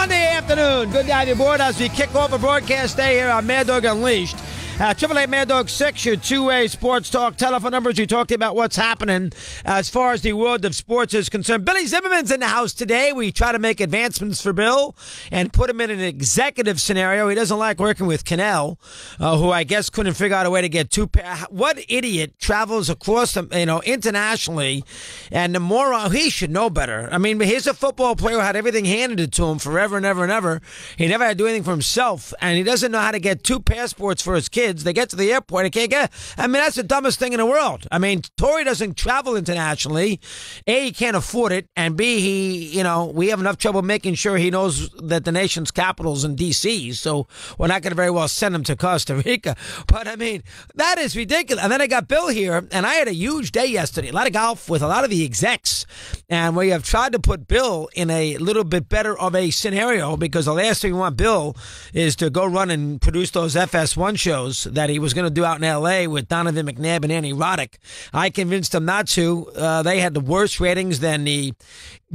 Monday afternoon. Good to have you aboard as we kick off a broadcast day here on Mad Dog Unleashed. 888 Mad Dog 6, your two-way sports talk telephone numbers. We talked about what's happening as far as the world of sports is concerned. Billy Zimmerman's in the house today. We try to make advancements for Bill and put him in an executive scenario. He doesn't like working with Cannell, who I guess couldn't figure out a way to get two. What idiot travels across, internationally, and the moron, he should know better. I mean, he's a football player who had everything handed to him forever and ever and ever. He never had to do anything for himself, and he doesn't know how to get two passports for his kids. They get to the airport, they can't get. I mean, that's the dumbest thing in the world. I mean, Torrey doesn't travel internationally. A, he can't afford it, and B, we have enough trouble making sure he knows that the nation's capital's in D.C., so we're not going to very well send him to Costa Rica. But, I mean, that is ridiculous. And then I got Bill here, and I had a huge day yesterday, a lot of golf with a lot of the execs, and we have tried to put Bill in a little bit better of a scenario, because the last thing we want Bill is to go run and produce those FS1 shows that he was going to do out in L.A. with Donovan McNabb and Annie Roddick. I convinced him not to. They had the worst ratings than the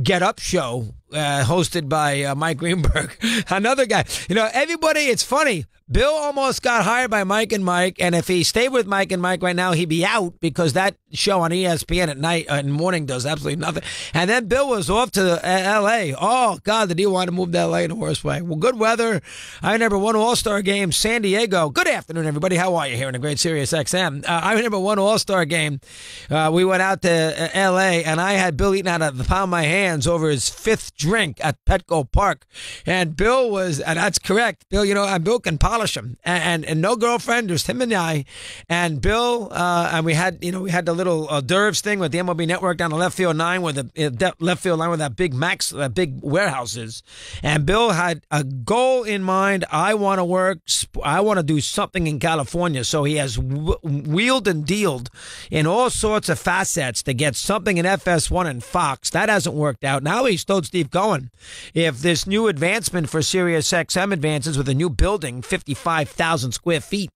Get Up show hosted by Mike Greenberg. Another guy. Everybody, it's funny. Bill almost got hired by Mike and Mike, and if he stayed with Mike and Mike right now, he'd be out, because that show on ESPN at night and morning does absolutely nothing. And then Bill was off to L.A. Oh, God, did he want to move to L.A. in the worst way? Well, good weather. I remember one All-Star game, San Diego. Good afternoon, everybody. How are you here in the great SiriusXM? I remember one All-Star game. We went out to L.A., and I had Bill eating out of the palm of my hands over his fifth drink at Petco Park. And Bill was, and that's correct, Bill, and Bill can polish him, and no girlfriend, just him and I, and Bill, and we had the little Dervs thing with the MLB Network down the left field line, where the left field line where that big warehouse is, and Bill had a goal in mind. I want to work, I want to do something in California, so he has wheeled and dealed in all sorts of facets to get something in FS1 and Fox. That hasn't worked out. Now he's told Steve Cohen, if this new advancement for SiriusXM advances with a new building, 55,000 square feet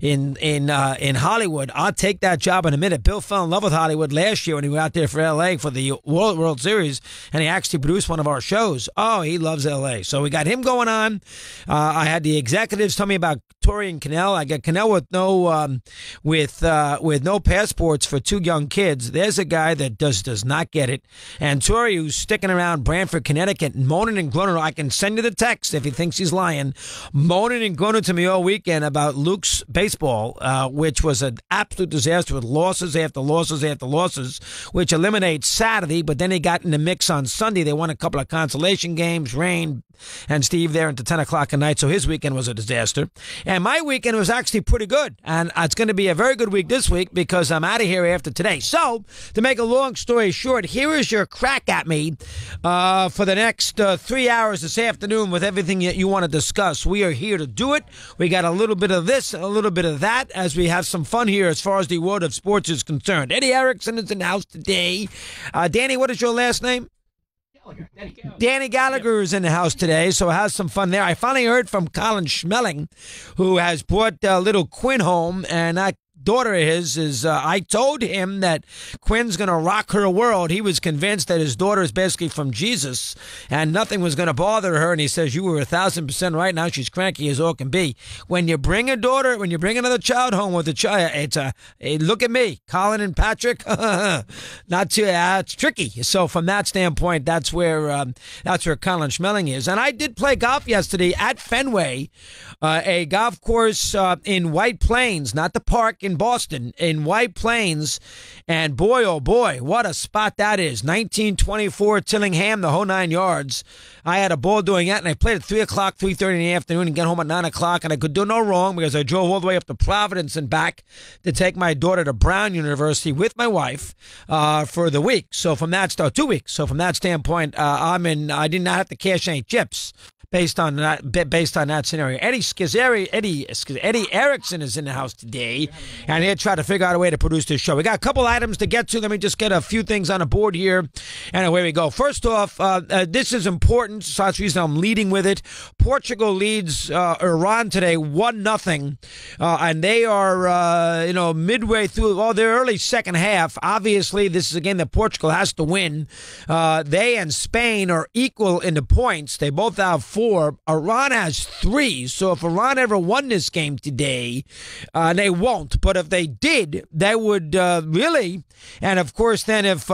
in Hollywood, I'll take that job in a minute. Bill fell in love with Hollywood last year when he went out there for L.A. for the World Series, and he actually produced one of our shows. Oh, he loves L.A. So we got him going on. I had the executives tell me about Torrey and Cannell. I got Cannell with no passports for two young kids. There's a guy that does not get it. And Torrey, who's sticking around Branford, Connecticut, moaning and groaning. I can send you the text if he thinks he's lying. Moaning and groaning to me all weekend about Luke's baseball, which was an absolute disaster with losses after losses after losses, which eliminates Saturday, but then he got in the mix on Sunday. They won a couple of consolation games, rain, and Steve there until 10 o'clock at night, so his weekend was a disaster. And my weekend was actually pretty good, and it's going to be a very good week this week, because I'm out of here after today. So, to make a long story short, here is your crack at me for the next 3 hours this afternoon with everything that you want to discuss. We are here to do it. We got a little bit of this and a little bit of that as we have some fun here as far as the world of sports is concerned. Eddie Erickson is in the house today. Danny, what is your last name? Danny Gallagher is in the house today, so have some fun there. I finally heard from Colin Schmeling, who has brought little Quinn home, and that daughter of his is, I told him that Quinn's going to rock her world. He was convinced that his daughter is basically from Jesus and nothing was going to bother her. And he says, you were 1,000% right. Now she's cranky as all can be. When you bring another child home with a child, look at me, Colin and Patrick, not too, it's tricky. So from that standpoint, that's where Colin Schmeling is. And I did play golf yesterday at Fenway, a golf course in White Plains, not the park in Boston, in White Plains, and boy, oh boy, what a spot that is. 1924 Tillingham, the whole 9 yards. I had a ball doing that, and I played at 3 o'clock, 3:30 in the afternoon, and get home at 9 o'clock, and I could do no wrong because I drove all the way up to Providence and back to take my daughter to Brown University with my wife for the week. So from that, 2 weeks. So from that standpoint, I did not have to cash any chips. Based on that scenario. Eddie Erickson is in the house today. and he'll try to figure out a way to produce this show. We got a couple items to get to. Let me just get a few things on the board here, and away we go. First off, this is important, so that's the reason I'm leading with it. Portugal leads Iran today 1-0, and they are midway through their early second half. Obviously, this is a game that Portugal has to win. They and Spain are equal in the points. They both have 4. Iran has 3. So if Iran ever won this game today, they won't. But if they did, they would really. And of course, then if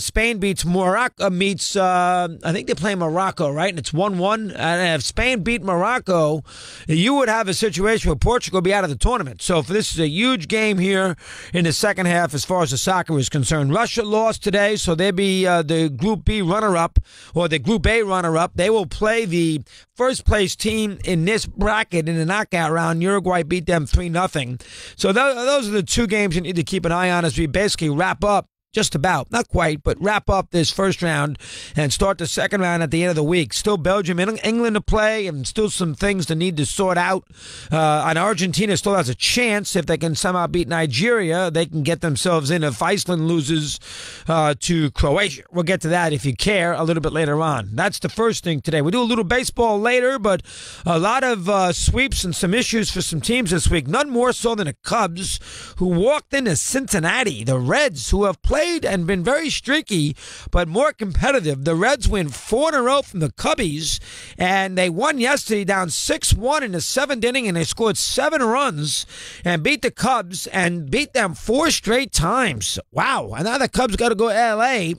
Spain beats Morocco, I think they play Morocco, right? And it's 1-1. And if Spain beat Morocco, you would have a situation where Portugal would be out of the tournament. So this is a huge game here in the second half as far as the soccer is concerned. Russia lost today, so they'll be the Group B runner-up or the Group A runner-up. They will play the first-place team in this bracket in the knockout round. Uruguay beat them 3-0. So those are the 2 games you need to keep an eye on as we basically wrap up. Just about, not quite, but wrap up this first round and start the second round at the end of the week. Still Belgium and England to play, and still some things to need to sort out. And Argentina still has a chance. If they can somehow beat Nigeria, they can get themselves in if Iceland loses to Croatia. We'll get to that, if you care, a little bit later on. That's the first thing today. We'll do a little baseball later, but a lot of sweeps and some issues for some teams this week. None more so than the Cubs, who walked into Cincinnati. The Reds, who have played and been very streaky, but more competitive. The Reds win 4 in a row from the Cubbies, and they won yesterday down 6-1 in the 7th inning, and they scored 7 runs and beat the Cubs and beat them 4 straight times. Wow. And now the Cubs got to go to L.A.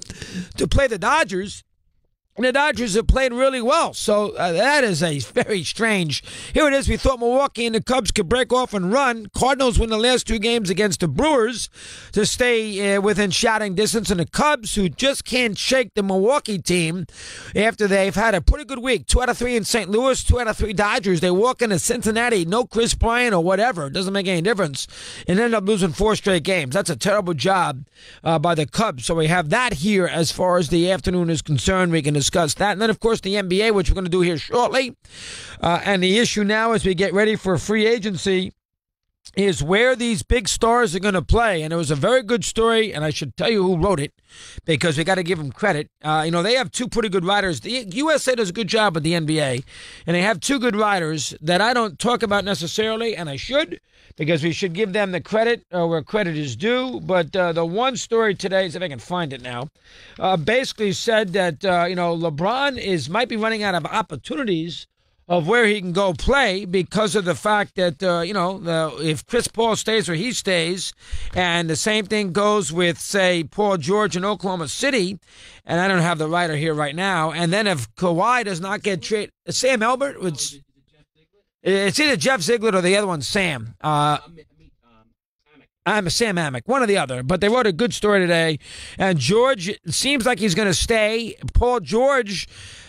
to play the Dodgers. And the Dodgers have played really well, so that is a very strange. Here it is. We thought Milwaukee and the Cubs could break off and run. Cardinals win the last 2 games against the Brewers to stay within shouting distance. And the Cubs, who just can't shake the Milwaukee team after they've had a pretty good week. 2 out of 3 in St. Louis, 2 out of 3 Dodgers. They walk into Cincinnati, no Chris Bryant or whatever. It doesn't make any difference. And end up losing 4 straight games. That's a terrible job by the Cubs. So we have that here as far as the afternoon is concerned. We can discuss that. And then, of course, the NBA, which we're going to do here shortly. And the issue now as we get ready for free agency is where these big stars are going to play. And it was a very good story, and I should tell you who wrote it because we got to give them credit. They have 2 pretty good writers. The USA does a good job with the NBA, and they have 2 good writers that I don't talk about necessarily, and I should, because we should give them the credit where credit is due. But the one story today, if I can find it now, basically said that, LeBron might be running out of opportunities of where he can go play because of the fact that, if Chris Paul stays where he stays, and the same thing goes with, say, Paul George in Oklahoma City, and I don't have the writer here right now, and then if Kawhi does not get traded, Sam Elbert, it's either Jeff Ziegler or the other one, Sam. I'm Sam Amick, one or the other. But they wrote a good story today. And George seems like he's going to stay. Paul George,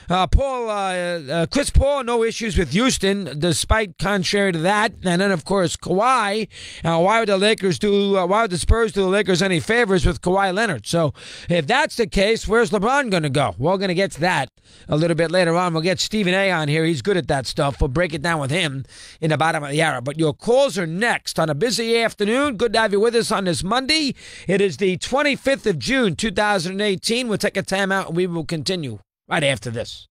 Chris Paul, no issues with Houston, despite contrary to that. And then, of course, Kawhi. Why would the Spurs do the Lakers any favors with Kawhi Leonard? So if that's the case, where's LeBron going to go? We're going to get to that a little bit later on. We'll get Stephen A. on here. He's good at that stuff. We'll break it down with him in the bottom of the hour. But your calls are next on a busy afternoon. Good to have you with us on this Monday. It is the 25th of June, 2018. We'll take a time out and we will continue right after this.